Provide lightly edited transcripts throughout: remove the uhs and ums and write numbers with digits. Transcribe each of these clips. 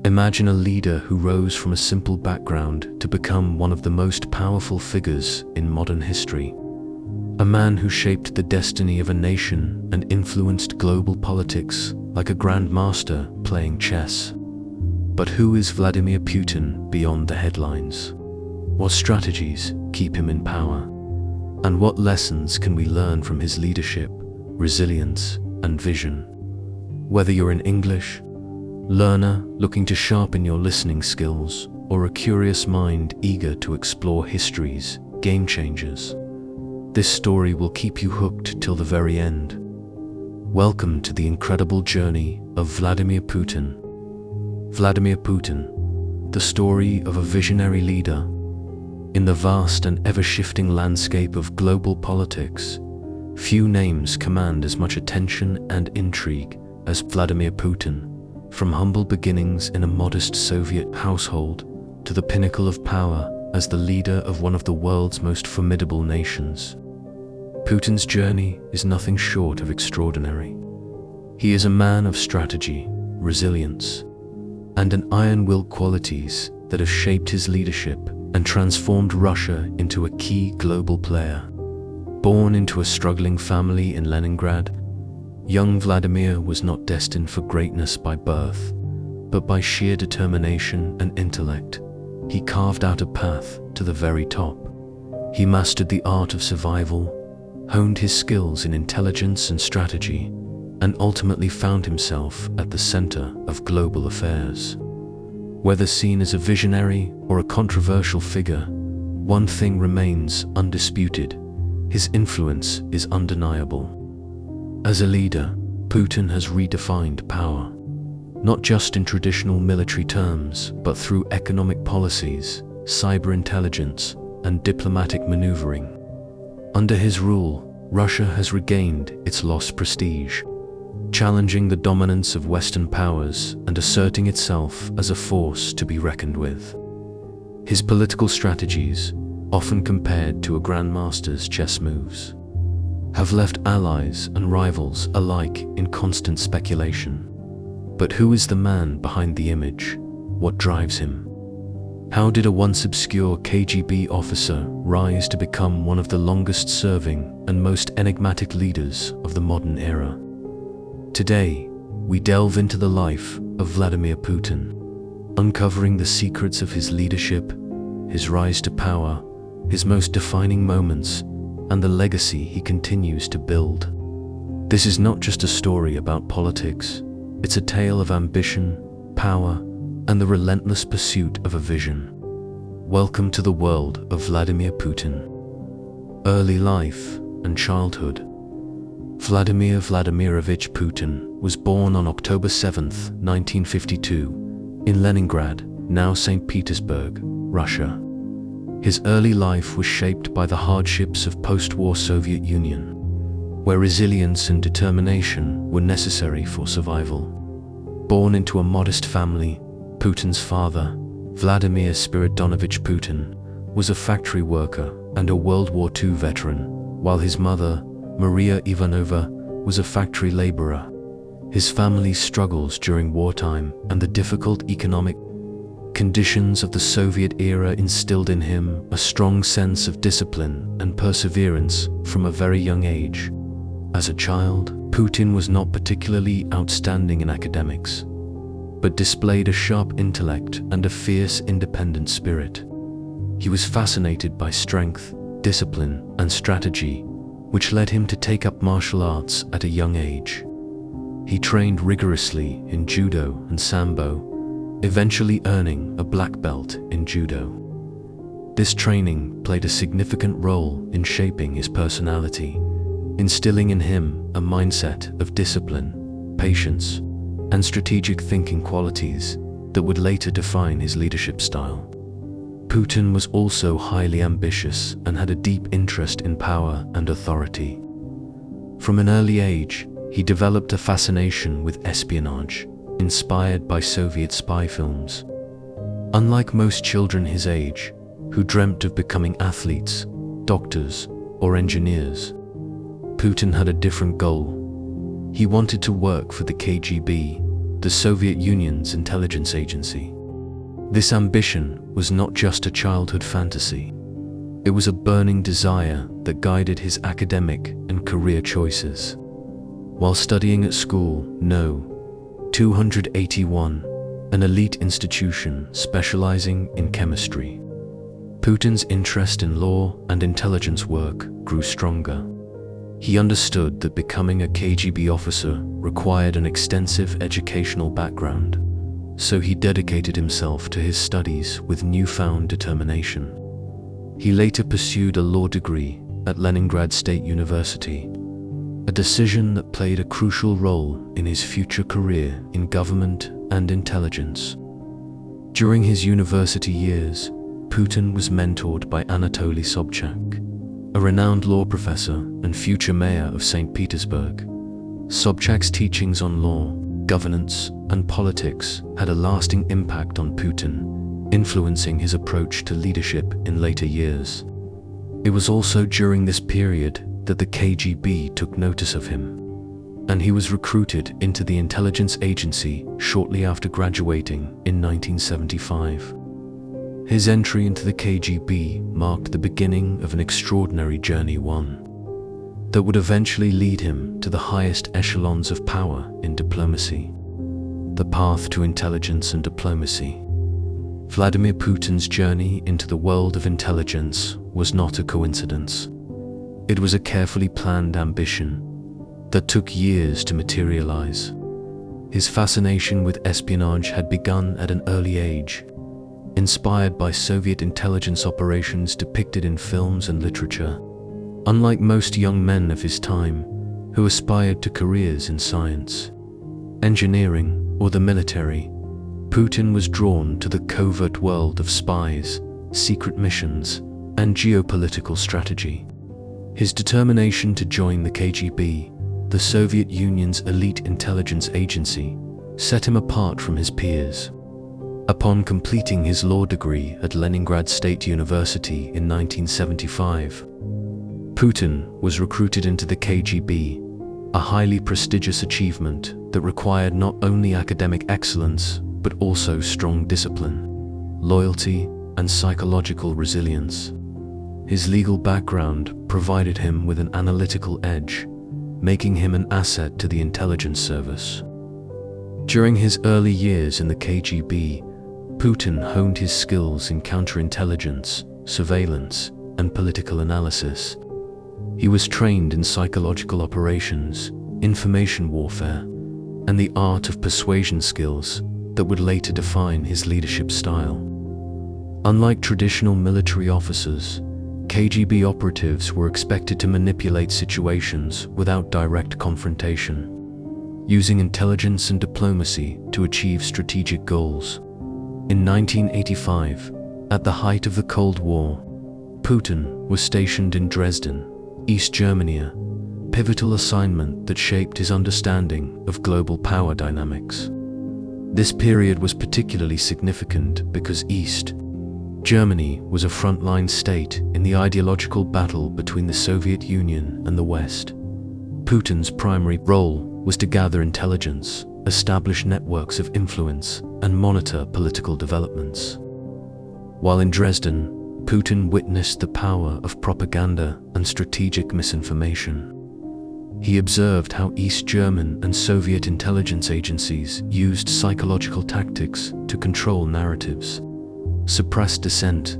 Imagine a leader who rose from a simple background to become one of the most powerful figures in modern history. A man who shaped the destiny of a nation and influenced global politics like a grandmaster playing chess. But who is Vladimir Putin beyond the headlines? What strategies keep him in power? And what lessons can we learn from his leadership, resilience, and vision? Whether you're an English learner looking to sharpen your listening skills, or a curious mind eager to explore history's game changers, this story will keep you hooked till the very end. Welcome to the incredible journey of Vladimir Putin. Vladimir Putin, the story of a visionary leader. In the vast and ever-shifting landscape of global politics, few names command as much attention and intrigue as Vladimir Putin. From humble beginnings in a modest Soviet household to the pinnacle of power as the leader of one of the world's most formidable nations, Putin's journey is nothing short of extraordinary. He is a man of strategy, resilience, and an iron-willed qualities that have shaped his leadership and transformed Russia into a key global player. Born into a struggling family in Leningrad, young Vladimir was not destined for greatness by birth, but by sheer determination and intellect, he carved out a path to the very top. He mastered the art of survival, honed his skills in intelligence and strategy, and ultimately found himself at the center of global affairs. Whether seen as a visionary or a controversial figure, one thing remains undisputed: his influence is undeniable. As a leader, Putin has redefined power, not just in traditional military terms, but through economic policies, cyber intelligence, and diplomatic maneuvering. Under his rule, Russia has regained its lost prestige, challenging the dominance of Western powers and asserting itself as a force to be reckoned with. His political strategies, often compared to a grandmaster's chess moves, have left allies and rivals alike in constant speculation. But who is the man behind the image? What drives him? How did a once obscure KGB officer rise to become one of the longest-serving and most enigmatic leaders of the modern era? Today, we delve into the life of Vladimir Putin, uncovering the secrets of his leadership, his rise to power, his most defining moments, and the legacy he continues to build. This is not just a story about politics, it's a tale of ambition, power, and the relentless pursuit of a vision. Welcome to the world of Vladimir Putin. Early life and childhood. Vladimir Vladimirovich Putin was born on October 7, 1952, in Leningrad, now St. Petersburg, Russia. His early life was shaped by the hardships of post-war Soviet Union, where resilience and determination were necessary for survival. Born into a modest family, Putin's father, Vladimir Spiridonovich Putin, was a factory worker and a World War II veteran, while his mother, Maria Ivanova, was a factory laborer. His family's struggles during wartime and the difficult economic conditions of the Soviet era instilled in him a strong sense of discipline and perseverance from a very young age. As a child, Putin was not particularly outstanding in academics, but displayed a sharp intellect and a fierce, independent spirit. He was fascinated by strength, discipline, and strategy, which led him to take up martial arts at a young age. He trained rigorously in judo and sambo, eventually earning a black belt in judo. This training played a significant role in shaping his personality, instilling in him a mindset of discipline, patience, and strategic thinking qualities that would later define his leadership style. Putin was also highly ambitious and had a deep interest in power and authority. From an early age, he developed a fascination with espionage, inspired by Soviet spy films. Unlike most children his age, who dreamt of becoming athletes, doctors, or engineers, Putin had a different goal. He wanted to work for the KGB, the Soviet Union's intelligence agency. This ambition was not just a childhood fantasy. It was a burning desire that guided his academic and career choices. While studying at school, No. 281, an elite institution specializing in chemistry, Putin's interest in law and intelligence work grew stronger. He understood that becoming a KGB officer required an extensive educational background, so he dedicated himself to his studies with newfound determination. He later pursued a law degree at Leningrad State University, a decision that played a crucial role in his future career in government and intelligence. During his university years, Putin was mentored by Anatoly Sobchak, a renowned law professor and future mayor of St. Petersburg. Sobchak's teachings on law, governance, and politics had a lasting impact on Putin, influencing his approach to leadership in later years. It was also during this period that the KGB took notice of him, and he was recruited into the intelligence agency shortly after graduating in 1975. His entry into the KGB marked the beginning of an extraordinary journey, one that would eventually lead him to the highest echelons of power in diplomacy. The path to intelligence and diplomacy. Vladimir Putin's journey into the world of intelligence was not a coincidence. It was a carefully planned ambition that took years to materialize. His fascination with espionage had begun at an early age, inspired by Soviet intelligence operations depicted in films and literature. Unlike most young men of his time, who aspired to careers in science, engineering, or the military, Putin was drawn to the covert world of spies, secret missions, and geopolitical strategy. His determination to join the KGB, the Soviet Union's elite intelligence agency, set him apart from his peers. Upon completing his law degree at Leningrad State University in 1975, Putin was recruited into the KGB, a highly prestigious achievement that required not only academic excellence, but also strong discipline, loyalty, and psychological resilience. His legal background provided him with an analytical edge, making him an asset to the intelligence service. During his early years in the KGB, Putin honed his skills in counterintelligence, surveillance, and political analysis. He was trained in psychological operations, information warfare, and the art of persuasion skills that would later define his leadership style. Unlike traditional military officers, KGB operatives were expected to manipulate situations without direct confrontation, using intelligence and diplomacy to achieve strategic goals. In 1985, at the height of the Cold War, Putin was stationed in Dresden, East Germany, a pivotal assignment that shaped his understanding of global power dynamics. This period was particularly significant because East Germany was a frontline state in the ideological battle between the Soviet Union and the West. Putin's primary role was to gather intelligence, establish networks of influence, and monitor political developments. While in Dresden, Putin witnessed the power of propaganda and strategic misinformation. He observed how East German and Soviet intelligence agencies used psychological tactics to control narratives, suppress dissent,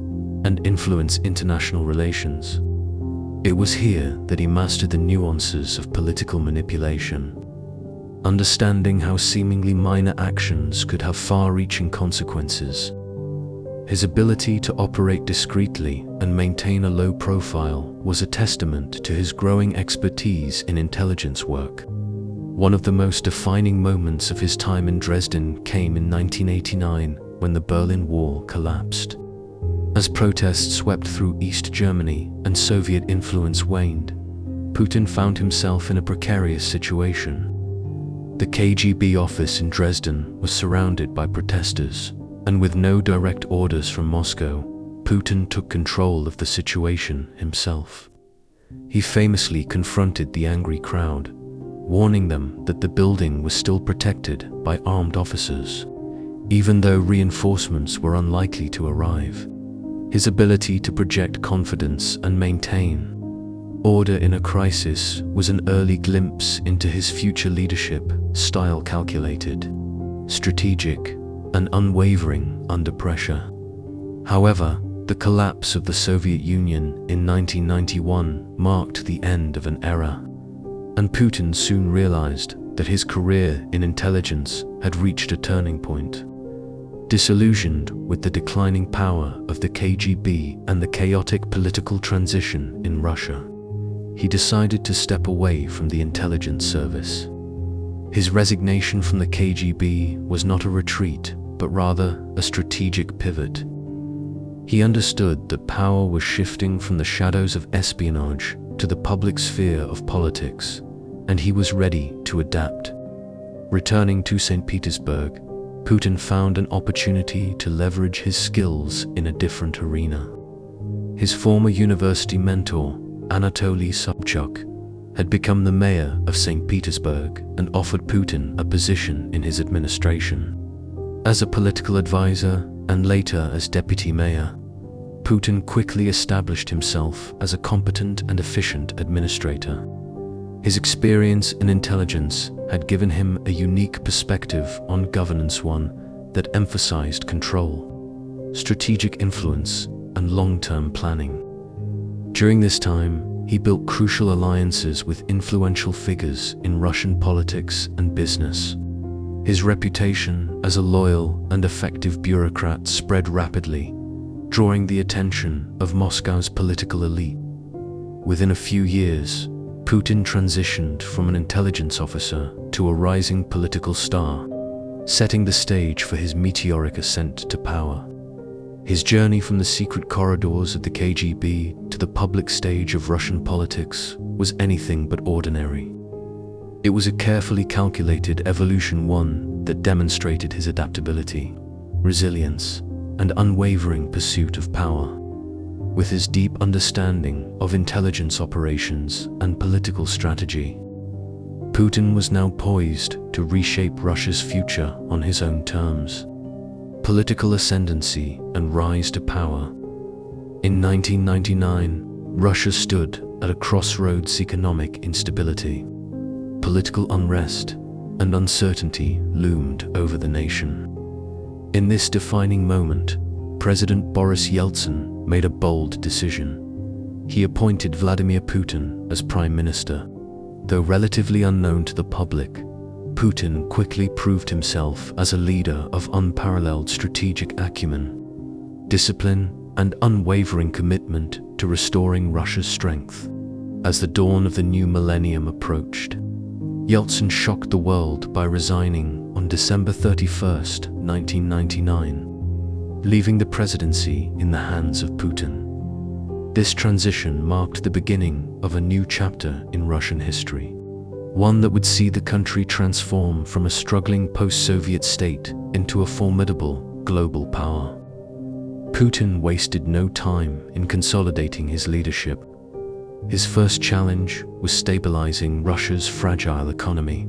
and influence international relations. It was here that he mastered the nuances of political manipulation, understanding how seemingly minor actions could have far-reaching consequences. His ability to operate discreetly and maintain a low profile was a testament to his growing expertise in intelligence work. One of the most defining moments of his time in Dresden came in 1989 when the Berlin Wall collapsed. As protests swept through East Germany and Soviet influence waned, Putin found himself in a precarious situation. The KGB office in Dresden was surrounded by protesters, and with no direct orders from Moscow, Putin took control of the situation himself. He famously confronted the angry crowd, warning them that the building was still protected by armed officers, even though reinforcements were unlikely to arrive. His ability to project confidence and maintain order in a crisis was an early glimpse into his future leadership style: calculated, strategic, and unwavering under pressure. However, the collapse of the Soviet Union in 1991 marked the end of an era, and Putin soon realized that his career in intelligence had reached a turning point. Disillusioned with the declining power of the KGB and the chaotic political transition in Russia, he decided to step away from the intelligence service. His resignation from the KGB was not a retreat, but rather a strategic pivot. He understood that power was shifting from the shadows of espionage to the public sphere of politics, and he was ready to adapt. Returning to St. Petersburg, Putin found an opportunity to leverage his skills in a different arena. His former university mentor, Anatoly Sobchak, had become the mayor of St. Petersburg and offered Putin a position in his administration. As a political advisor and later as deputy mayor, Putin quickly established himself as a competent and efficient administrator. His experience in intelligence had given him a unique perspective on governance, one that emphasized control, strategic influence, and long-term planning. During this time, he built crucial alliances with influential figures in Russian politics and business. His reputation as a loyal and effective bureaucrat spread rapidly, drawing the attention of Moscow's political elite. Within a few years, Putin transitioned from an intelligence officer to a rising political star, setting the stage for his meteoric ascent to power. His journey from the secret corridors of the KGB to the public stage of Russian politics was anything but ordinary. It was a carefully calculated evolution, one that demonstrated his adaptability, resilience, and unwavering pursuit of power. With his deep understanding of intelligence operations and political strategy, Putin was now poised to reshape Russia's future on his own terms. Political ascendancy and rise to power. In 1999, Russia stood at a crossroads: economic instability, political unrest, and uncertainty loomed over the nation. In this defining moment, President Boris Yeltsin made a bold decision. He appointed Vladimir Putin as Prime Minister. Though relatively unknown to the public, Putin quickly proved himself as a leader of unparalleled strategic acumen, discipline, and unwavering commitment to restoring Russia's strength. As the dawn of the new millennium approached, Yeltsin shocked the world by resigning on December 31st, 1999, leaving the presidency in the hands of Putin. This transition marked the beginning of a new chapter in Russian history, one that would see the country transform from a struggling post-Soviet state into a formidable global power. Putin wasted no time in consolidating his leadership. His first challenge was stabilizing Russia's fragile economy,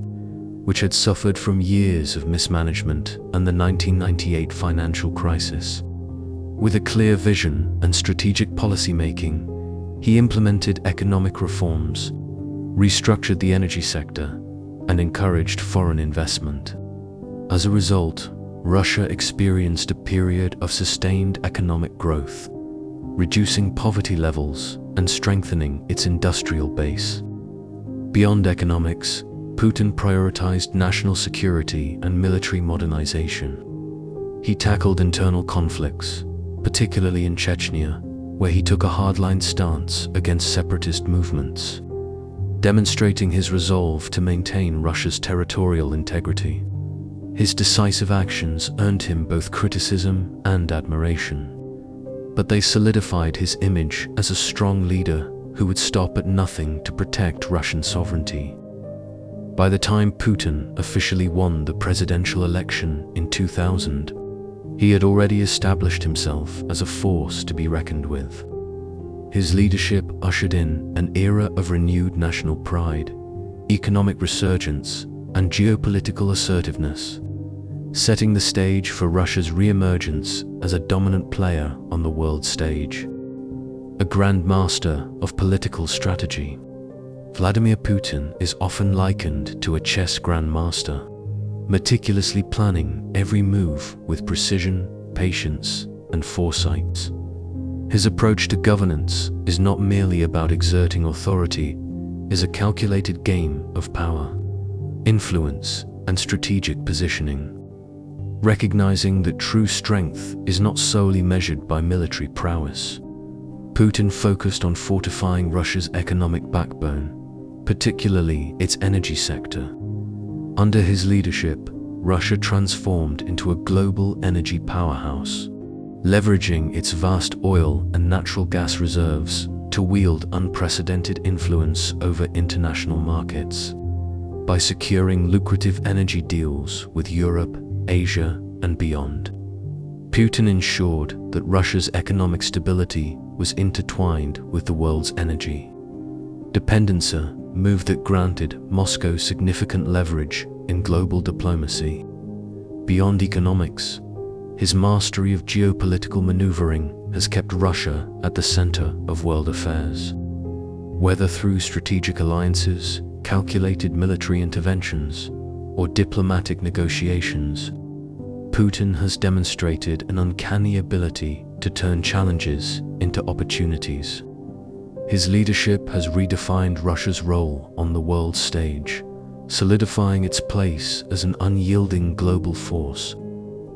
which had suffered from years of mismanagement and the 1998 financial crisis. With a clear vision and strategic policy-making, he implemented economic reforms, restructured the energy sector, and encouraged foreign investment. As a result, Russia experienced a period of sustained economic growth, reducing poverty levels and strengthening its industrial base. Beyond economics, Putin prioritized national security and military modernization. He tackled internal conflicts, particularly in Chechnya, where he took a hardline stance against separatist movements, demonstrating his resolve to maintain Russia's territorial integrity. His decisive actions earned him both criticism and admiration, but they solidified his image as a strong leader who would stop at nothing to protect Russian sovereignty. By the time Putin officially won the presidential election in 2000, he had already established himself as a force to be reckoned with. His leadership ushered in an era of renewed national pride, economic resurgence, and geopolitical assertiveness, setting the stage for Russia's re-emergence as a dominant player on the world stage. A grand master of political strategy, Vladimir Putin is often likened to a chess grandmaster, meticulously planning every move with precision, patience, and foresight. His approach to governance is not merely about exerting authority, it is a calculated game of power, influence, and strategic positioning. Recognizing that true strength is not solely measured by military prowess, Putin focused on fortifying Russia's economic backbone, particularly its energy sector. Under his leadership, Russia transformed into a global energy powerhouse, leveraging its vast oil and natural gas reserves to wield unprecedented influence over international markets. By securing lucrative energy deals with Europe, Asia, and beyond, Putin ensured that Russia's economic stability was intertwined with the world's energy dependence, a move that granted Moscow significant leverage in global diplomacy. Beyond economics, his mastery of geopolitical maneuvering has kept Russia at the center of world affairs. Whether through strategic alliances, calculated military interventions, or diplomatic negotiations, Putin has demonstrated an uncanny ability to turn challenges into opportunities. His leadership has redefined Russia's role on the world stage, solidifying its place as an unyielding global force.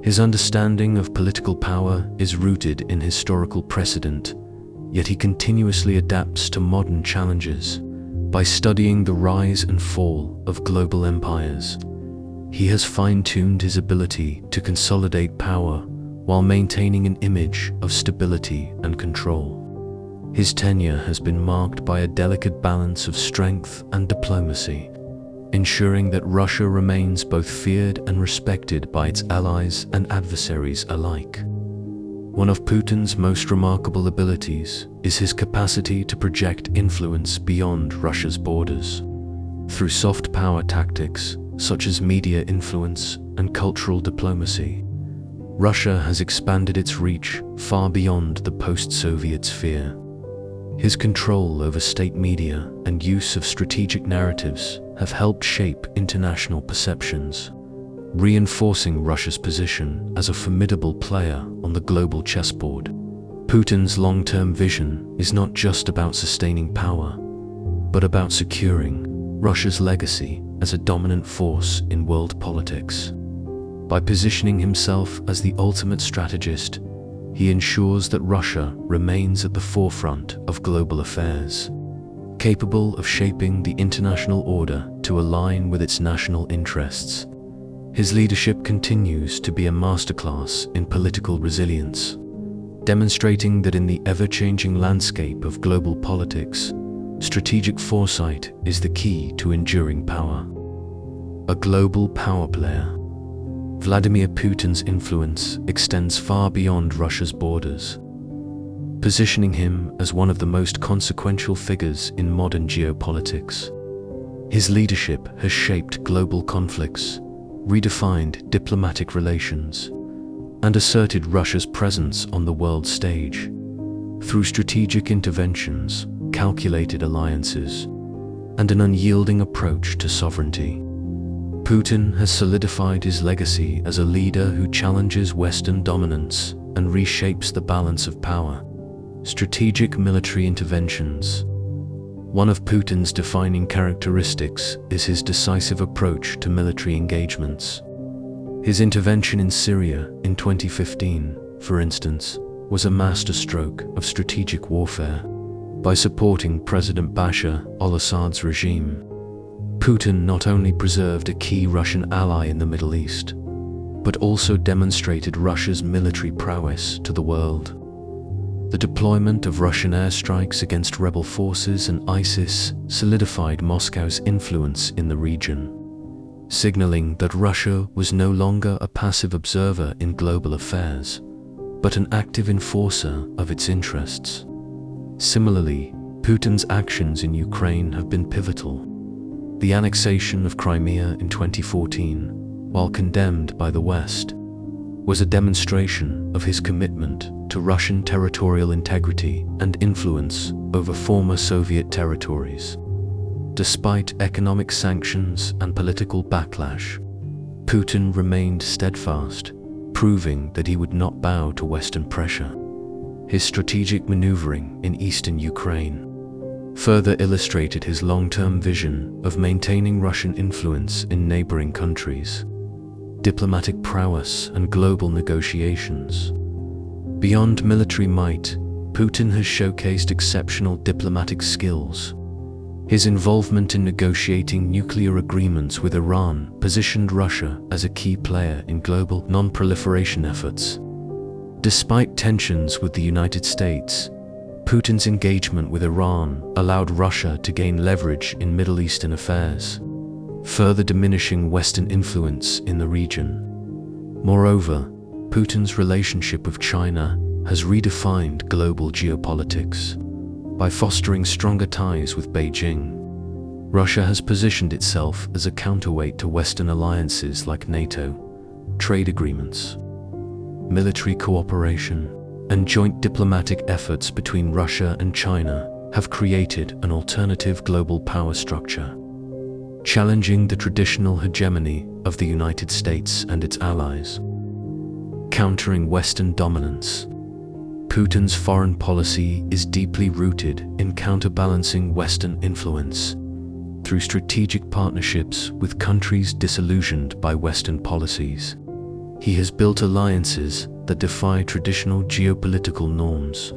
His understanding of political power is rooted in historical precedent, yet he continuously adapts to modern challenges. By studying the rise and fall of global empires, he has fine-tuned his ability to consolidate power while maintaining an image of stability and control. His tenure has been marked by a delicate balance of strength and diplomacy, ensuring that Russia remains both feared and respected by its allies and adversaries alike. One of Putin's most remarkable abilities is his capacity to project influence beyond Russia's borders. Through soft power tactics, such as media influence and cultural diplomacy, Russia has expanded its reach far beyond the post-Soviet sphere. His control over state media and use of strategic narratives have helped shape international perceptions, reinforcing Russia's position as a formidable player on the global chessboard. Putin's long-term vision is not just about sustaining power, but about securing Russia's legacy as a dominant force in world politics. By positioning himself as the ultimate strategist, he ensures that Russia remains at the forefront of global affairs, capable of shaping the international order to align with its national interests. His leadership continues to be a masterclass in political resilience, demonstrating that in the ever-changing landscape of global politics, strategic foresight is the key to enduring power. A global power player, Vladimir Putin's influence extends far beyond Russia's borders, positioning him as one of the most consequential figures in modern geopolitics. His leadership has shaped global conflicts, redefined diplomatic relations, and asserted Russia's presence on the world stage. Through strategic interventions, calculated alliances, and an unyielding approach to sovereignty, Putin has solidified his legacy as a leader who challenges Western dominance and reshapes the balance of power. Strategic military interventions. One of Putin's defining characteristics is his decisive approach to military engagements. His intervention in Syria in 2015, for instance, was a masterstroke of strategic warfare. By supporting President Bashar al-Assad's regime, Putin not only preserved a key Russian ally in the Middle East, but also demonstrated Russia's military prowess to the world. The deployment of Russian airstrikes against rebel forces and ISIS solidified Moscow's influence in the region, signaling that Russia was no longer a passive observer in global affairs, but an active enforcer of its interests. Similarly, Putin's actions in Ukraine have been pivotal. The annexation of Crimea in 2014, while condemned by the West, was a demonstration of his commitment to Russian territorial integrity and influence over former Soviet territories. Despite economic sanctions and political backlash, Putin remained steadfast, proving that he would not bow to Western pressure. His strategic maneuvering in eastern Ukraine further illustrated his long-term vision of maintaining Russian influence in neighboring countries. Diplomatic prowess and global negotiations. Beyond military might, Putin has showcased exceptional diplomatic skills. His involvement in negotiating nuclear agreements with Iran positioned Russia as a key player in global non-proliferation efforts. Despite tensions with the United States, Putin's engagement with Iran allowed Russia to gain leverage in Middle Eastern affairs, further diminishing Western influence in the region. Moreover, Putin's relationship with China has redefined global geopolitics. By fostering stronger ties with Beijing, Russia has positioned itself as a counterweight to Western alliances like NATO, trade agreements, military cooperation, and joint diplomatic efforts between Russia and China have created an alternative global power structure, challenging the traditional hegemony of the United States and its allies. Countering Western dominance, Putin's foreign policy is deeply rooted in counterbalancing Western influence through strategic partnerships with countries disillusioned by Western policies. He has built alliances that defy traditional geopolitical norms.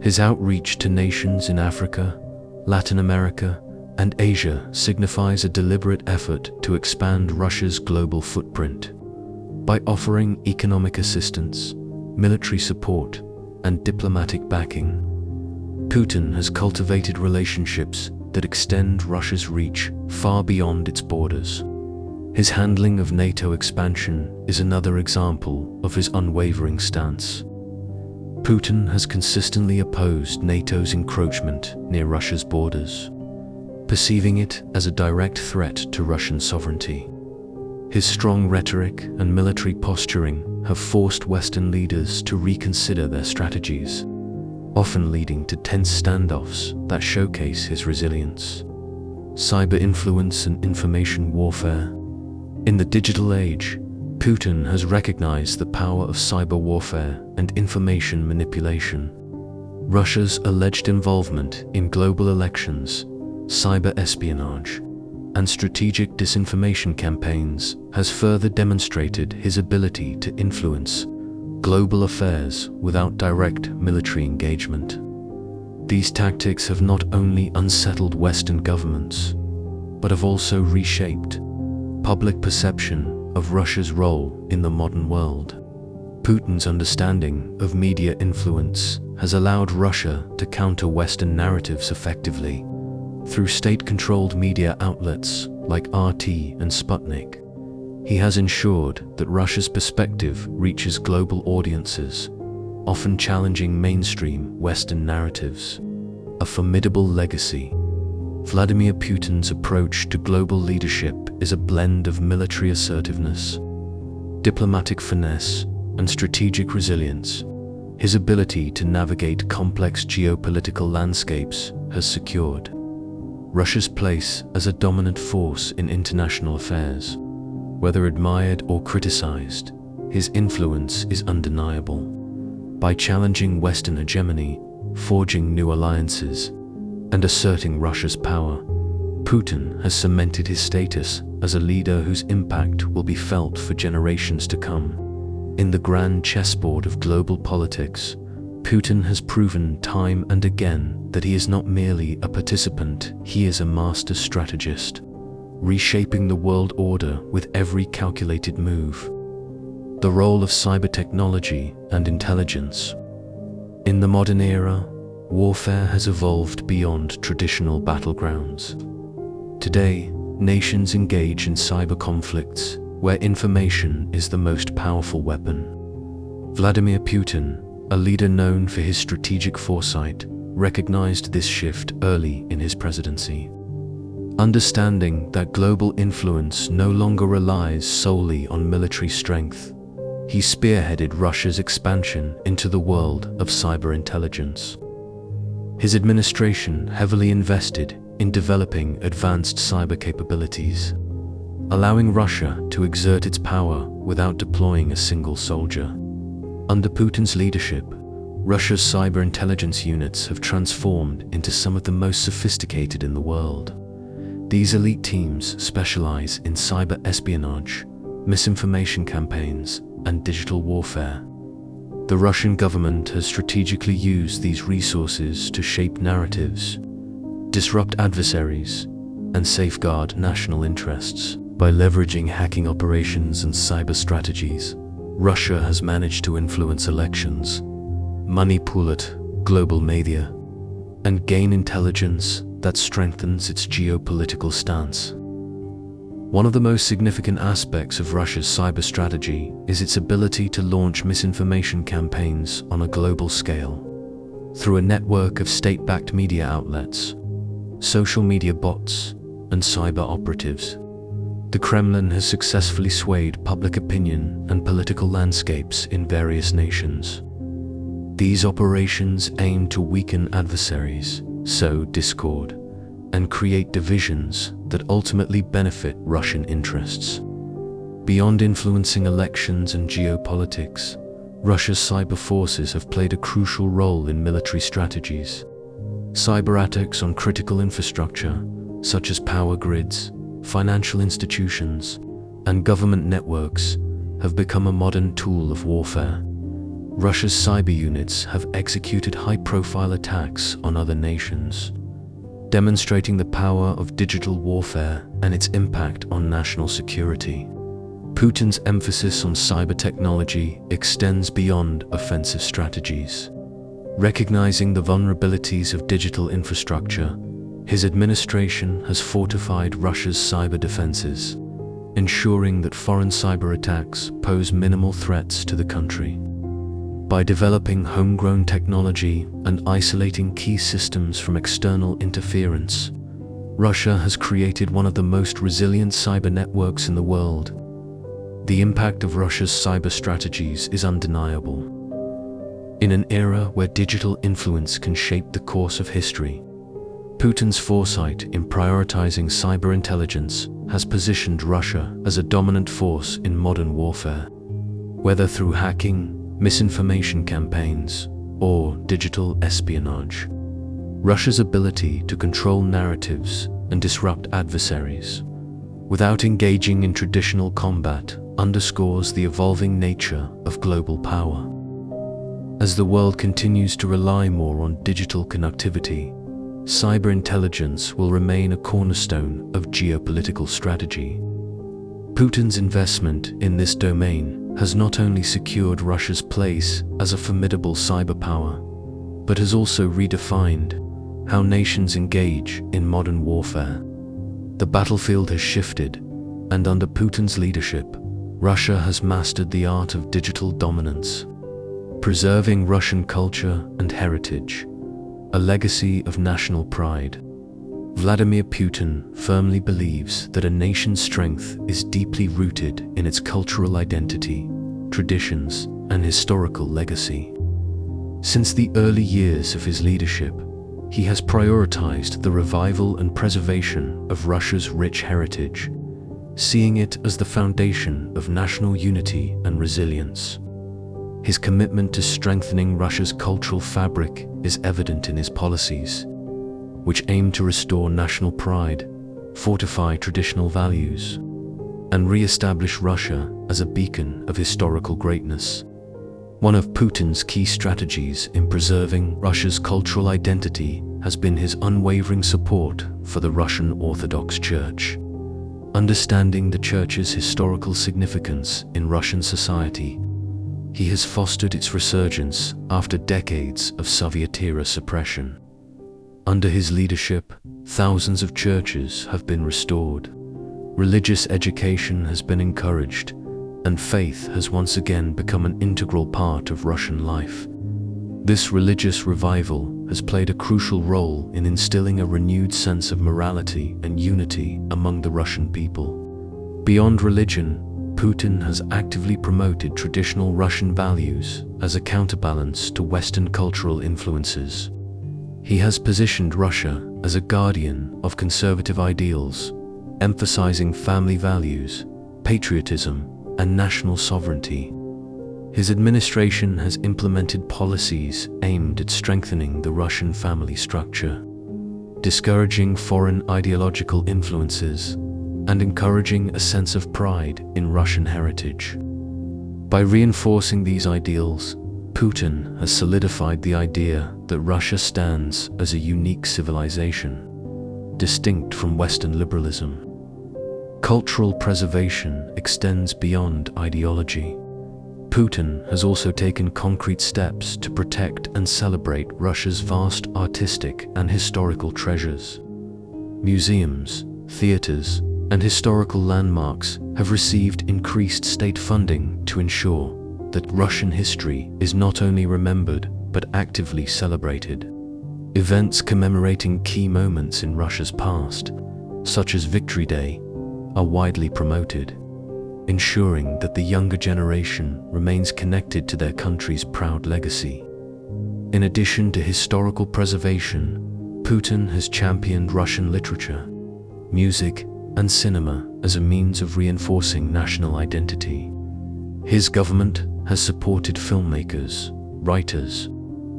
His outreach to nations in Africa, Latin America, and Asia signifies a deliberate effort to expand Russia's global footprint. By offering economic assistance, military support, and diplomatic backing, Putin has cultivated relationships that extend Russia's reach far beyond its borders. His handling of NATO expansion is another example of his unwavering stance. Putin has consistently opposed NATO's encroachment near Russia's borders, perceiving it as a direct threat to Russian sovereignty. His strong rhetoric and military posturing have forced Western leaders to reconsider their strategies, often leading to tense standoffs that showcase his resilience. Cyber influence and information warfare. In the digital age, Putin has recognized the power of cyber warfare and information manipulation. Russia's alleged involvement in global elections, cyber espionage, and strategic disinformation campaigns has further demonstrated his ability to influence global affairs without direct military engagement. These tactics have not only unsettled Western governments, but have also reshaped public perception of Russia's role in the modern world. Putin's understanding of media influence has allowed Russia to counter Western narratives effectively. Through state-controlled media outlets like RT and Sputnik, he has ensured that Russia's perspective reaches global audiences, often challenging mainstream Western narratives. A formidable legacy. Vladimir Putin's approach to global leadership is a blend of military assertiveness, diplomatic finesse, and strategic resilience. His ability to navigate complex geopolitical landscapes has secured Russia's place as a dominant force in international affairs. Whether admired or criticized, his influence is undeniable. By challenging Western hegemony, forging new alliances, and asserting Russia's power, Putin has cemented his status as a leader whose impact will be felt for generations to come. In the grand chessboard of global politics, Putin has proven time and again that he is not merely a participant, he is a master strategist, reshaping the world order with every calculated move. The role of cyber technology and intelligence. In the modern era, warfare has evolved beyond traditional battlegrounds. Today, nations engage in cyber conflicts where information is the most powerful weapon. Vladimir Putin, a leader known for his strategic foresight, recognized this shift early in his presidency. Understanding that global influence no longer relies solely on military strength, he spearheaded Russia's expansion into the world of cyber intelligence. His administration heavily invested in developing advanced cyber capabilities, allowing Russia to exert its power without deploying a single soldier. Under Putin's leadership, Russia's cyber intelligence units have transformed into some of the most sophisticated in the world. These elite teams specialize in cyber espionage, misinformation campaigns, and digital warfare. The Russian government has strategically used these resources to shape narratives, disrupt adversaries, and safeguard national interests. By leveraging hacking operations and cyber strategies, Russia has managed to influence elections, manipulate global media, and gain intelligence that strengthens its geopolitical stance. One of the most significant aspects of Russia's cyber strategy is its ability to launch misinformation campaigns on a global scale. Through a network of state-backed media outlets, social media bots, and cyber operatives, the Kremlin has successfully swayed public opinion and political landscapes in various nations. These operations aim to weaken adversaries, sow discord, and create divisions that ultimately benefit Russian interests. Beyond influencing elections and geopolitics, Russia's cyber forces have played a crucial role in military strategies. Cyber attacks on critical infrastructure, such as power grids, financial institutions, and government networks, have become a modern tool of warfare. Russia's cyber units have executed high-profile attacks on other nations, demonstrating the power of digital warfare and its impact on national security. Putin's emphasis on cyber technology extends beyond offensive strategies. Recognizing the vulnerabilities of digital infrastructure, his administration has fortified Russia's cyber defenses, ensuring that foreign cyber attacks pose minimal threats to the country. By developing homegrown technology and isolating key systems from external interference, Russia has created one of the most resilient cyber networks in the world. The impact of Russia's cyber strategies is undeniable. In an era where digital influence can shape the course of history, Putin's foresight in prioritizing cyber intelligence has positioned Russia as a dominant force in modern warfare. Whether through hacking, misinformation campaigns, or digital espionage, Russia's ability to control narratives and disrupt adversaries without engaging in traditional combat underscores the evolving nature of global power. As the world continues to rely more on digital connectivity, cyber intelligence will remain a cornerstone of geopolitical strategy. Putin's investment in this domain has not only secured Russia's place as a formidable cyber power, but has also redefined how nations engage in modern warfare. The battlefield has shifted, and under Putin's leadership, Russia has mastered the art of digital dominance, preserving Russian culture and heritage, a legacy of national pride. Vladimir Putin firmly believes that a nation's strength is deeply rooted in its cultural identity, traditions, and historical legacy. Since the early years of his leadership, he has prioritized the revival and preservation of Russia's rich heritage, seeing it as the foundation of national unity and resilience. His commitment to strengthening Russia's cultural fabric is evident in his policies, which aim to restore national pride, fortify traditional values, and re-establish Russia as a beacon of historical greatness. One of Putin's key strategies in preserving Russia's cultural identity has been his unwavering support for the Russian Orthodox Church. Understanding the Church's historical significance in Russian society, he has fostered its resurgence after decades of Soviet-era suppression. Under his leadership, thousands of churches have been restored, religious education has been encouraged, and faith has once again become an integral part of Russian life. This religious revival has played a crucial role in instilling a renewed sense of morality and unity among the Russian people. Beyond religion, Putin has actively promoted traditional Russian values as a counterbalance to Western cultural influences. He has positioned Russia as a guardian of conservative ideals, emphasizing family values, patriotism, and national sovereignty. His administration has implemented policies aimed at strengthening the Russian family structure, discouraging foreign ideological influences, and encouraging a sense of pride in Russian heritage. By reinforcing these ideals, Putin has solidified the idea that Russia stands as a unique civilization, distinct from Western liberalism. Cultural preservation extends beyond ideology. Putin has also taken concrete steps to protect and celebrate Russia's vast artistic and historical treasures. Museums, theaters, and historical landmarks have received increased state funding to ensure that Russian history is not only remembered but actively celebrated. Events commemorating key moments in Russia's past, such as Victory Day, are widely promoted, ensuring that the younger generation remains connected to their country's proud legacy. In addition to historical preservation, Putin has championed Russian literature, music, and cinema as a means of reinforcing national identity. His government has supported filmmakers, writers,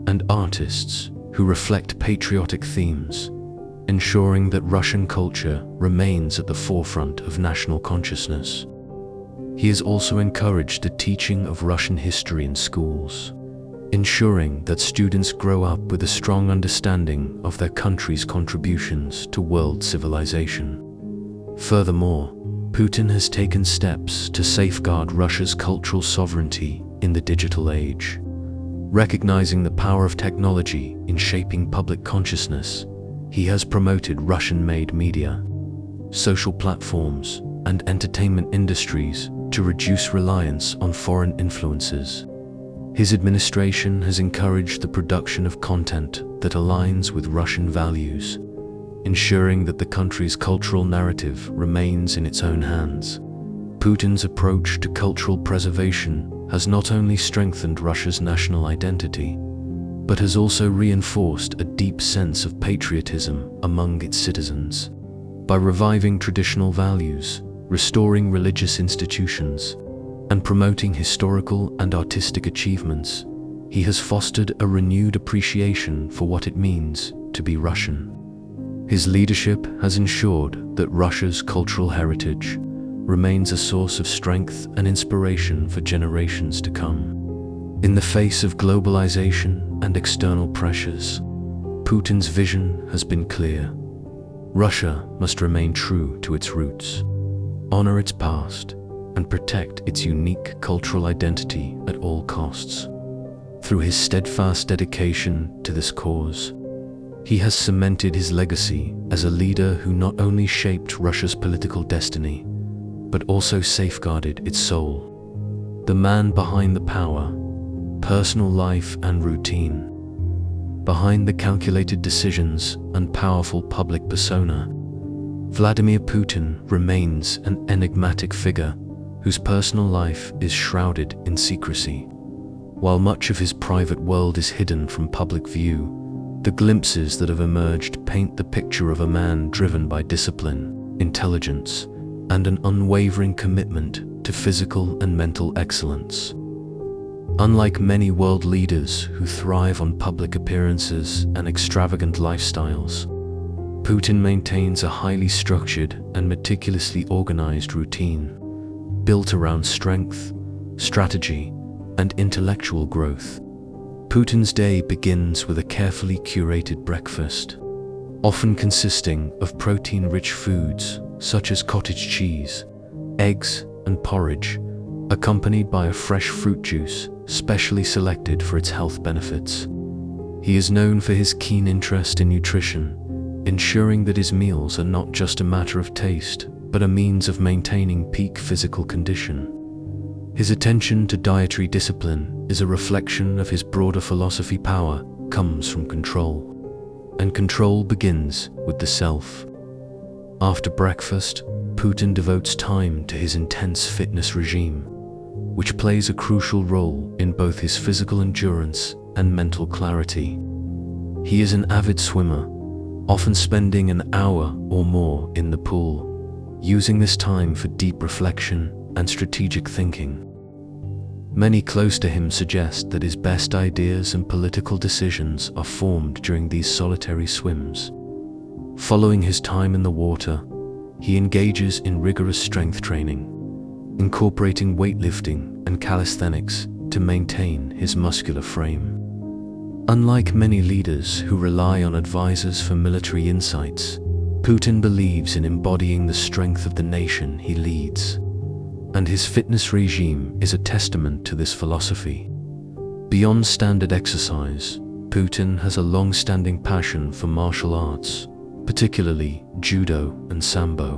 and artists who reflect patriotic themes, ensuring that Russian culture remains at the forefront of national consciousness. He has also encouraged the teaching of Russian history in schools, ensuring that students grow up with a strong understanding of their country's contributions to world civilization. Furthermore, Putin has taken steps to safeguard Russia's cultural sovereignty in the digital age. Recognizing the power of technology in shaping public consciousness, he has promoted Russian-made media, social platforms, and entertainment industries to reduce reliance on foreign influences. His administration has encouraged the production of content that aligns with Russian values, ensuring that the country's cultural narrative remains in its own hands. Putin's approach to cultural preservation has not only strengthened Russia's national identity, but has also reinforced a deep sense of patriotism among its citizens. By reviving traditional values, restoring religious institutions, and promoting historical and artistic achievements, he has fostered a renewed appreciation for what it means to be Russian. His leadership has ensured that Russia's cultural heritage remains a source of strength and inspiration for generations to come. In the face of globalization and external pressures, Putin's vision has been clear. Russia must remain true to its roots, honor its past, and protect its unique cultural identity at all costs. Through his steadfast dedication to this cause, he has cemented his legacy as a leader who not only shaped Russia's political destiny, but also safeguarded its soul. The man behind the power, personal life, and routine, behind the calculated decisions and powerful public persona, Vladimir Putin remains an enigmatic figure whose personal life is shrouded in secrecy. While much of his private world is hidden from public view, the glimpses that have emerged paint the picture of a man driven by discipline, intelligence, and an unwavering commitment to physical and mental excellence. Unlike many world leaders who thrive on public appearances and extravagant lifestyles, Putin maintains a highly structured and meticulously organized routine, built around strength, strategy, and intellectual growth. Putin's day begins with a carefully curated breakfast, often consisting of protein-rich foods such as cottage cheese, eggs, and porridge, accompanied by a fresh fruit juice specially selected for its health benefits. He is known for his keen interest in nutrition, ensuring that his meals are not just a matter of taste, but a means of maintaining peak physical condition. His attention to dietary discipline is a reflection of his broader philosophy: power comes from control, and control begins with the self. After breakfast, Putin devotes time to his intense fitness regime, which plays a crucial role in both his physical endurance and mental clarity. He is an avid swimmer, often spending an hour or more in the pool, using this time for deep reflection and strategic thinking. Many close to him suggest that his best ideas and political decisions are formed during these solitary swims. Following his time in the water, he engages in rigorous strength training, incorporating weightlifting and calisthenics to maintain his muscular frame. Unlike many leaders who rely on advisors for military insights, Putin believes in embodying the strength of the nation he leads, and his fitness regime is a testament to this philosophy. Beyond standard exercise, Putin has a long-standing passion for martial arts, particularly judo and sambo.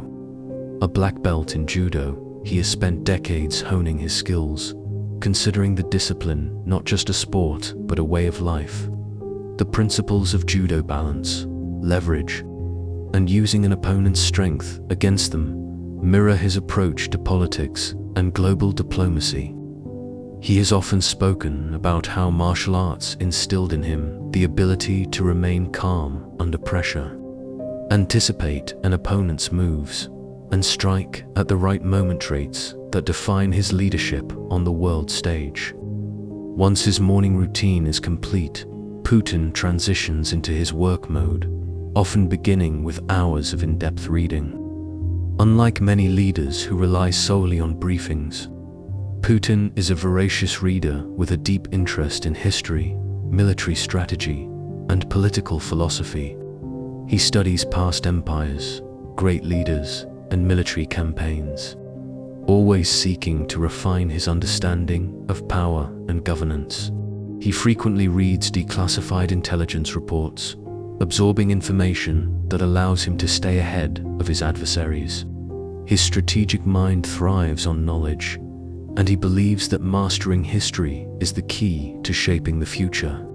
A black belt in judo, he has spent decades honing his skills, considering the discipline not just a sport but a way of life. The principles of judo balance, leverage, and using an opponent's strength against them mirror his approach to politics and global diplomacy. He has often spoken about how martial arts instilled in him the ability to remain calm under pressure, anticipate an opponent's moves, and strike at the right moment, traits that define his leadership on the world stage. Once his morning routine is complete, Putin transitions into his work mode, often beginning with hours of in-depth reading. Unlike many leaders who rely solely on briefings, Putin is a voracious reader with a deep interest in history, military strategy, and political philosophy. He studies past empires, great leaders, and military campaigns, always seeking to refine his understanding of power and governance. He frequently reads declassified intelligence reports, absorbing information that allows him to stay ahead of his adversaries. His strategic mind thrives on knowledge, and he believes that mastering history is the key to shaping the future.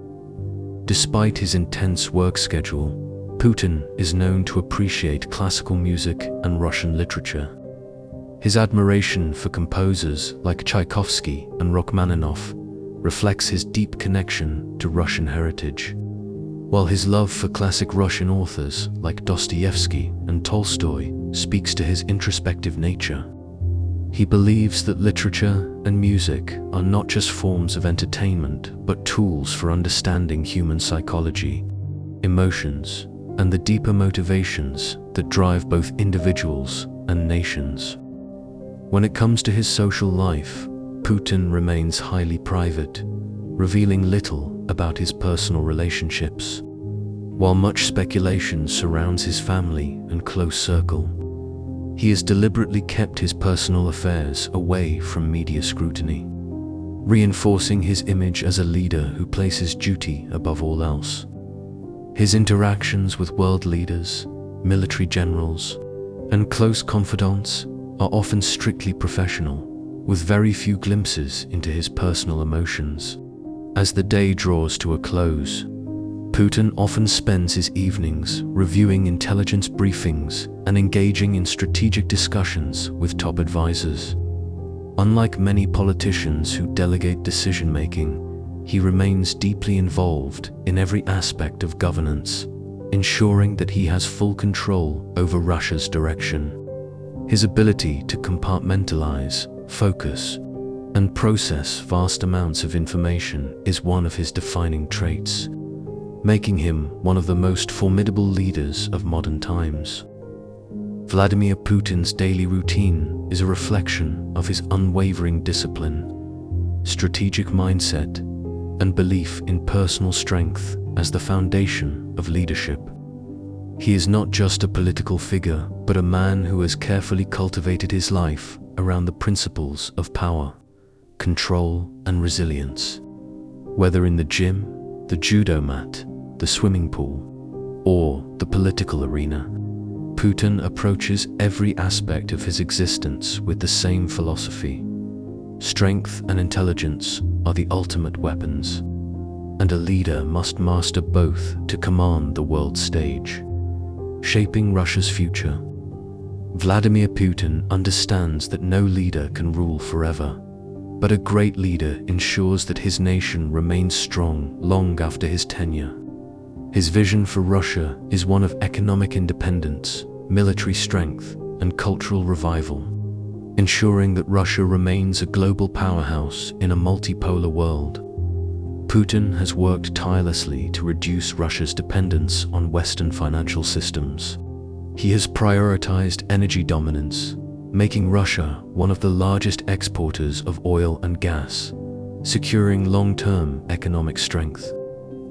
Despite his intense work schedule, Putin is known to appreciate classical music and Russian literature. His admiration for composers like Tchaikovsky and Rachmaninoff reflects his deep connection to Russian heritage, while his love for classic Russian authors like Dostoevsky and Tolstoy speaks to his introspective nature. He believes that literature and music are not just forms of entertainment, but tools for understanding human psychology, emotions, and the deeper motivations that drive both individuals and nations. When it comes to his social life, Putin remains highly private, revealing little about his personal relationships. While much speculation surrounds his family and close circle, he has deliberately kept his personal affairs away from media scrutiny, reinforcing his image as a leader who places duty above all else. His interactions with world leaders, military generals, and close confidants are often strictly professional, with very few glimpses into his personal emotions. As the day draws to a close, Putin often spends his evenings reviewing intelligence briefings and engaging in strategic discussions with top advisors. Unlike many politicians who delegate decision-making, he remains deeply involved in every aspect of governance, ensuring that he has full control over Russia's direction. His ability to compartmentalize, focus, and process vast amounts of information is one of his defining traits, making him one of the most formidable leaders of modern times. Vladimir Putin's daily routine is a reflection of his unwavering discipline, strategic mindset, and belief in personal strength as the foundation of leadership. He is not just a political figure, but a man who has carefully cultivated his life around the principles of power, control, and resilience. Whether in the gym, the judo mat, the swimming pool, or the political arena, Putin approaches every aspect of his existence with the same philosophy. Strength and intelligence are the ultimate weapons. and a leader must master both to command the world stage. Shaping Russia's future. Vladimir Putin understands that no leader can rule forever, but a great leader ensures that his nation remains strong long after his tenure. His vision for Russia is one of economic independence, military strength, and cultural revival, ensuring that Russia remains a global powerhouse in a multipolar world. Putin has worked tirelessly to reduce Russia's dependence on Western financial systems. He has prioritized energy dominance, making Russia one of the largest exporters of oil and gas, securing long-term economic strength.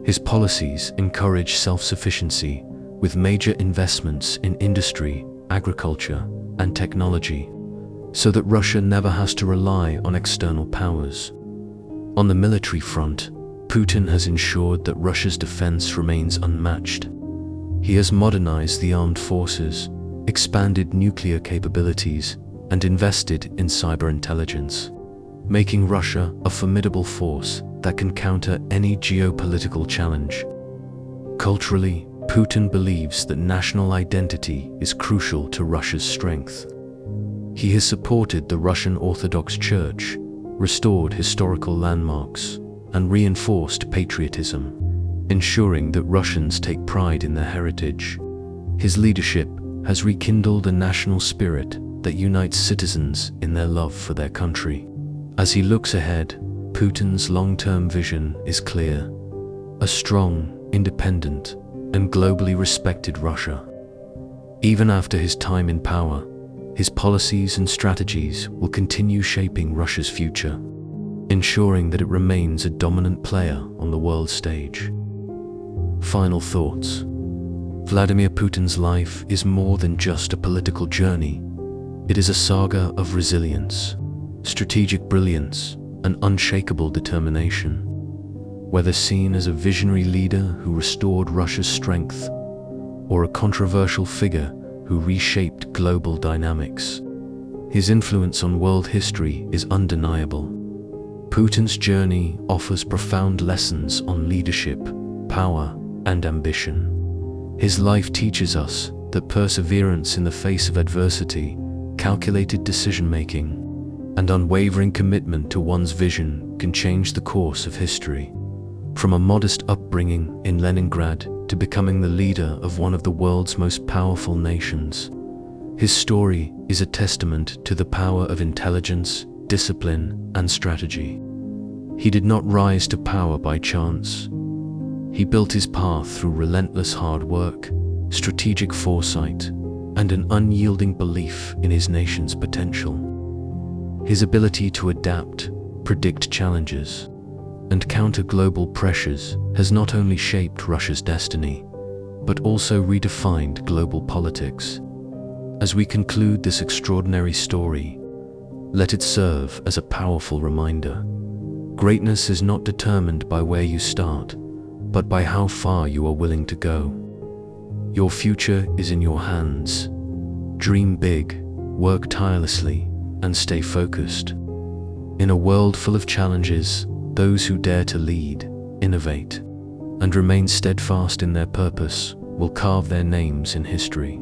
His policies encourage self-sufficiency with major investments in industry, agriculture, and technology, so that Russia never has to rely on external powers. On the military front, Putin has ensured that Russia's defense remains unmatched. He has modernized the armed forces, expanded nuclear capabilities, and invested in cyber intelligence, making Russia a formidable force that can counter any geopolitical challenge. Culturally, Putin believes that national identity is crucial to Russia's strength. He has supported the Russian Orthodox Church, restored historical landmarks, and reinforced patriotism, ensuring that Russians take pride in their heritage. His leadership has rekindled a national spirit that unites citizens in their love for their country. As he looks ahead, Putin's long-term vision is clear: a strong, independent, and globally respected Russia. Even after his time in power, his policies and strategies will continue shaping Russia's future, ensuring that it remains a dominant player on the world stage. Final thoughts. Vladimir Putin's life is more than just a political journey. It is a saga of resilience, strategic brilliance, and unshakable determination. Whether seen as a visionary leader who restored Russia's strength, or a controversial figure who reshaped global dynamics, his influence on world history is undeniable. Putin's journey offers profound lessons on leadership, power, and ambition. His life teaches us that perseverance in the face of adversity, calculated decision-making, and unwavering commitment to one's vision can change the course of history. From a modest upbringing in Leningrad to becoming the leader of one of the world's most powerful nations, his story is a testament to the power of intelligence, discipline, and strategy. He did not rise to power by chance. He built his path through relentless hard work, strategic foresight, and an unyielding belief in his nation's potential. His ability to adapt, predict challenges, and counter global pressures has not only shaped Russia's destiny, but also redefined global politics. As we conclude this extraordinary story, let it serve as a powerful reminder. Greatness is not determined by where you start, but by how far you are willing to go. Your future is in your hands. Dream big, work tirelessly, and stay focused. In a world full of challenges, those who dare to lead, innovate, and remain steadfast in their purpose will carve their names in history.